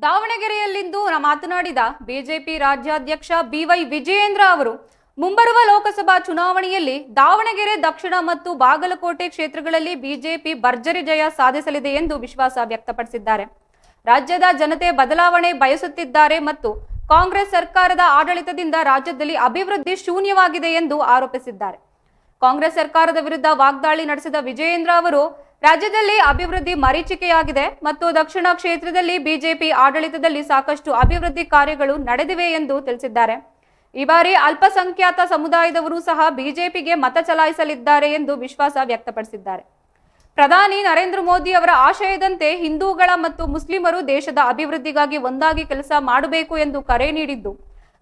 ದಾವಣಗೆರೆಯಲ್ಲಿಂದು ಮಾತನಾಡಿದ ಬಿಜೆಪಿ ರಾಜ್ಯಾಧ್ಯಕ್ಷ ಬಿವೈ ವಿಜಯೇಂದ್ರ ಅವರು ಮುಂಬರುವ ಲೋಕಸಭಾ ಚುನಾವಣೆಯಲ್ಲಿ ದಾವಣಗೆರೆ ದಕ್ಷಿಣ ಮತ್ತು ಬಾಗಲಕೋಟೆ ಕ್ಷೇತ್ರಗಳಲ್ಲಿ ಬಿಜೆಪಿ ಭರ್ಜರಿ ಜಯ ಸಾಧಿಸಲಿದೆ ಎಂದು ವಿಶ್ವಾಸ ವ್ಯಕ್ತಪಡಿಸಿದ್ದಾರೆ. ರಾಜ್ಯದ ಜನತೆ ಬದಲಾವಣೆ ಬಯಸುತ್ತಿದ್ದಾರೆ ಮತ್ತು ಕಾಂಗ್ರೆಸ್ ಸರ್ಕಾರದ ಆಡಳಿತದಿಂದ ರಾಜ್ಯದಲ್ಲಿ ಅಭಿವೃದ್ಧಿ ಶೂನ್ಯವಾಗಿದೆ ಎಂದು ಆರೋಪಿಸಿದ್ದಾರೆ. ಕಾಂಗ್ರೆಸ್ ಸರ್ಕಾರದ ವಿರುದ್ಧ ವಾಗ್ದಾಳಿ ನಡೆಸಿದ ವಿಜಯೇಂದ್ರ ಅವರು ರಾಜ್ಯದಲ್ಲಿ ಅಭಿವೃದ್ಧಿ ಮರೀಚಿಕೆಯಾಗಿದೆ ಮತ್ತು ದಕ್ಷಿಣ ಕ್ಷೇತ್ರದಲ್ಲಿ ಬಿಜೆಪಿ ಆಡಳಿತದಲ್ಲಿ ಸಾಕಷ್ಟು ಅಭಿವೃದ್ಧಿ ಕಾರ್ಯಗಳು ನಡೆದಿವೆ ಎಂದು ತಿಳಿಸಿದ್ದಾರೆ. ಈ ಬಾರಿ ಅಲ್ಪಸಂಖ್ಯಾತ ಸಮುದಾಯದವರು ಸಹ ಬಿಜೆಪಿಗೆ ಮತ ಚಲಾಯಿಸಲಿದ್ದಾರೆ ಎಂದು ವಿಶ್ವಾಸ ವ್ಯಕ್ತಪಡಿಸಿದ್ದಾರೆ. ಪ್ರಧಾನಿ ನರೇಂದ್ರ ಮೋದಿ ಅವರ ಆಶಯದಂತೆ ಹಿಂದೂಗಳ ಮತ್ತು ಮುಸ್ಲಿಮರು ದೇಶದ ಅಭಿವೃದ್ಧಿಗಾಗಿ ಒಂದಾಗಿ ಕೆಲಸ ಮಾಡಬೇಕು ಎಂದು ಕರೆ ನೀಡಿದ್ದು,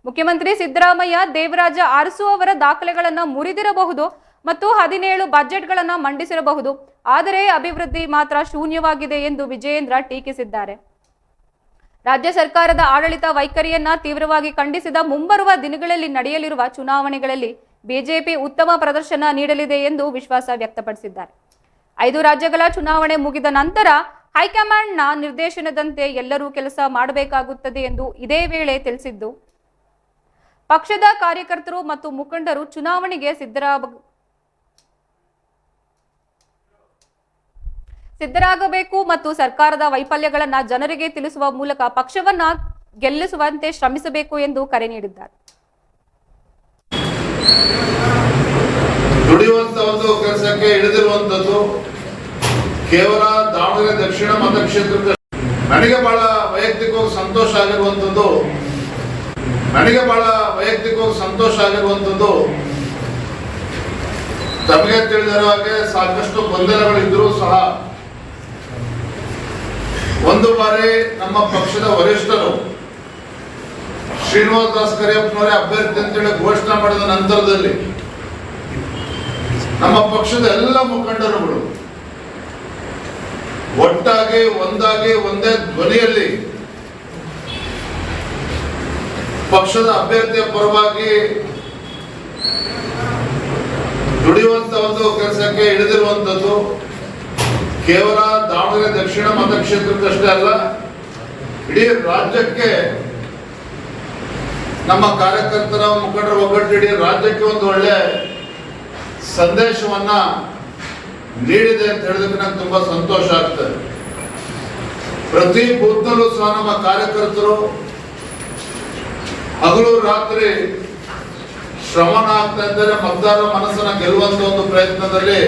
ಮುಖ್ಯಮಂತ್ರಿ ಸಿದ್ದರಾಮಯ್ಯ ದೇವರಾಜ ಅರಸು ಅವರ ದಾಖಲೆಗಳನ್ನು ಮುರಿದಿರಬಹುದು ಮತ್ತು 17 ಬಜೆಟ್ಗಳನ್ನು ಮಂಡಿಸಿರಬಹುದು, ಆದರೆ ಅಭಿವೃದ್ಧಿ ಮಾತ್ರ ಶೂನ್ಯವಾಗಿದೆ ಎಂದು ವಿಜಯೇಂದ್ರ ಟೀಕಿಸಿದ್ದಾರೆ. ರಾಜ್ಯ ಸರ್ಕಾರದ ಆಡಳಿತ ವೈಖರಿಯನ್ನ ತೀವ್ರವಾಗಿ ಖಂಡಿಸಿದ ಮುಂಬರುವ ದಿನಗಳಲ್ಲಿ ನಡೆಯಲಿರುವ ಚುನಾವಣೆಗಳಲ್ಲಿ ಬಿಜೆಪಿ ಉತ್ತಮ ಪ್ರದರ್ಶನ ನೀಡಲಿದೆ ಎಂದು ವಿಶ್ವಾಸ ವ್ಯಕ್ತಪಡಿಸಿದ್ದಾರೆ. 5 ರಾಜ್ಯಗಳ ಚುನಾವಣೆ ಮುಗಿದ ನಂತರ ಹೈಕಮಾಂಡ್ನ ನಿರ್ದೇಶನದಂತೆ ಎಲ್ಲರೂ ಕೆಲಸ ಮಾಡಬೇಕಾಗುತ್ತದೆ ಎಂದು ಇದೇ ವೇಳೆ ತಿಳಿಸಿದ್ದು, ಪಕ್ಷದ ಕಾರ್ಯಕರ್ತರು ಮತ್ತು ಮುಖಂಡರು ಚುನಾವಣೆಗೆ ಸಿದ್ಧರಾಗಬೇಕು ಮತ್ತು ಸರ್ಕಾರದ ವೈಫಲ್ಯಗಳನ್ನು ಜನರಿಗೆ ತಿಳಿಸುವ ಮೂಲಕ ಪಕ್ಷವನ್ನ ಗೆಲ್ಲಿಸುವಂತೆ ಶ್ರಮಿಸಬೇಕು ಎಂದು ಕರೆ ನೀಡಿದ್ದಾರೆ. ದುಡಿಯುವಂತ ಒಂದು ಕೆಲಸಕ್ಕೆ ಇಳಿದಿರುವಂತದ್ದು ಕೇವಲ ದಾವಣಗೆರೆ ದಕ್ಷಿಣ ಮತಕ್ಷೇತ್ರದ ನನಗೆ ಬಹಳ ವೈಯಕ್ತಿಕವಾಗಿ ಸಂತೋಷ ಆಗಿರುವಂತದ್ದು ತಮಗೆ ತಿಳಿದಿರೋ ಹಾಗೆ ಸಾಕಷ್ಟು ಗೊಂದಲಗಳಿದ್ರೂ ಸಹ ಒಂದು ಬಾರಿ ನಮ್ಮ ಪಕ್ಷದ ವರಿಷ್ಠರು ಶ್ರೀನಿವಾಸ ದಾಸ್ ಕರಿಯಪ್ಪನವರೇ ಅಭ್ಯರ್ಥಿ ಅಂತೇಳಿ ಘೋಷಣೆ ಮಾಡಿದ ನಂತರದಲ್ಲಿ ನಮ್ಮ ಪಕ್ಷದ ಎಲ್ಲ ಮುಖಂಡರುಗಳು ಒಟ್ಟಾಗಿ ಒಂದೇ ಧ್ವನಿಯಲ್ಲಿ ಪಕ್ಷದ ಅಭ್ಯರ್ಥಿಯ ಪರವಾಗಿ ದುಡಿಯುವಂತ ಒಂದು ಕೆಲಸಕ್ಕೆ ಇಳಿದಿರುವಂತದ್ದು ಕೇವಲ ದಾವಣಗೆರೆ ದಕ್ಷಿಣ ಮತಕ್ಷೇತ್ರಕ್ಕಷ್ಟೇ ಅಲ್ಲ, ಇಡೀ ರಾಜ್ಯಕ್ಕೆ ನಮ್ಮ ಕಾರ್ಯಕರ್ತರ ಮುಖಂಡರ ಒಗ್ಗಟ್ಟು ಇಡೀ ರಾಜ್ಯಕ್ಕೆ ಒಂದು ಒಳ್ಳೆ ಸಂದೇಶವನ್ನ ನೀಡಿದೆ ಅಂತ ಹೇಳಿದಕ್ಕೆ ನಂಗೆ ತುಂಬಾ ಸಂತೋಷ ಆಗ್ತದೆ. ಪ್ರತಿ ಬೂತ್ನಲ್ಲೂ ಸಹ ನಮ್ಮ ಕಾರ್ಯಕರ್ತರು ಹಗಲು ರಾತ್ರಿ ಶ್ರಮನ ಆಗ್ತಾ ಇದ್ದಾರೆ. ಮತದಾರರ ಮನಸ್ಸನ್ನ ಗೆಲ್ಲುವಂತ ಒಂದು ಪ್ರಯತ್ನದಲ್ಲಿ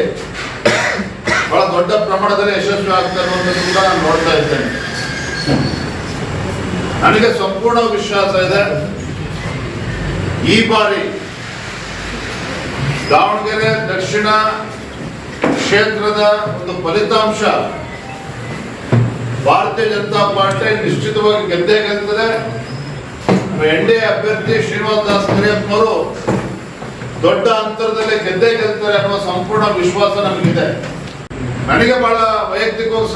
ಬಹಳ ದೊಡ್ಡ ಪ್ರಮಾಣದಲ್ಲಿ ಯಶಸ್ವಿ ಆಗ್ತಾ ಇರುವಂತದ್ದು ಕೂಡ ನಾನು ನೋಡ್ತಾ ಇದ್ದೇನೆ. ನನಗೆ ಸಂಪೂರ್ಣ ವಿಶ್ವಾಸ ಇದೆ, ಈ ಬಾರಿ ದಾವಣಗೆರೆ ದಕ್ಷಿಣ ಕ್ಷೇತ್ರದ ಒಂದು ಫಲಿತಾಂಶ ಭಾರತೀಯ ಜನತಾ ಪಾರ್ಟಿ ನಿಶ್ಚಿತವಾಗಿ ಗೆದ್ದೇ ಗೆಲ್ತದೆ. ಎನ್ಡಿಎ ಅಭ್ಯರ್ಥಿ ಶ್ರೀನಿವಾಸ ದಾಸ್ ಕರಿಯಪ್ಪನವರು ದೊಡ್ಡ ಅಂತರದಲ್ಲಿ ಗೆದ್ದೇ ಗೆಲ್ತಾರೆ ಅನ್ನುವ ಸಂಪೂರ್ಣ ವಿಶ್ವಾಸ ನಮಗಿದೆ. ನನಗೆ ಬಹಳ ವೈಯಕ್ತಿಕವಾಗಿ